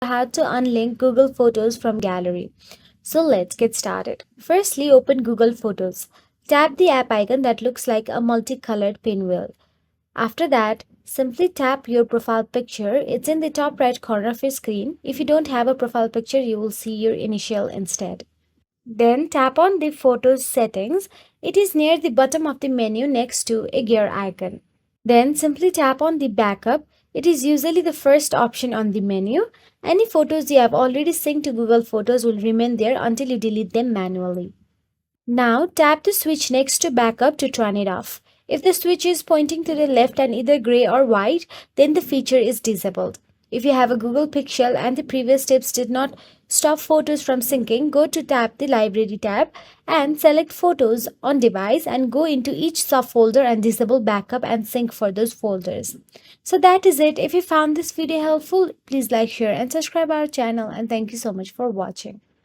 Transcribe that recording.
how to unlink Google Photos from Gallery. So let's get started. Firstly, open Google Photos. Tap the app icon that looks like a multicolored pinwheel. After that, simply tap your profile picture. It's in the top right corner of your screen. If you don't have a profile picture, you will see your initial instead. Then tap on the Photos settings. It is near the bottom of the menu next to a gear icon. Then simply tap on the backup. It is usually the first option on the menu. Any photos you have already synced to Google Photos will remain there until you delete them manually. Now tap the switch next to backup to turn it off. If the switch is pointing to the left and either gray or white, then the feature is disabled. If you have a Google Pixel and the previous steps did not stop photos from syncing, go to tap the library tab and select photos on device and go into each subfolder and disable backup and sync for those folders. So that is it. If you found this video helpful, please like, share and subscribe our channel, and thank you so much for watching.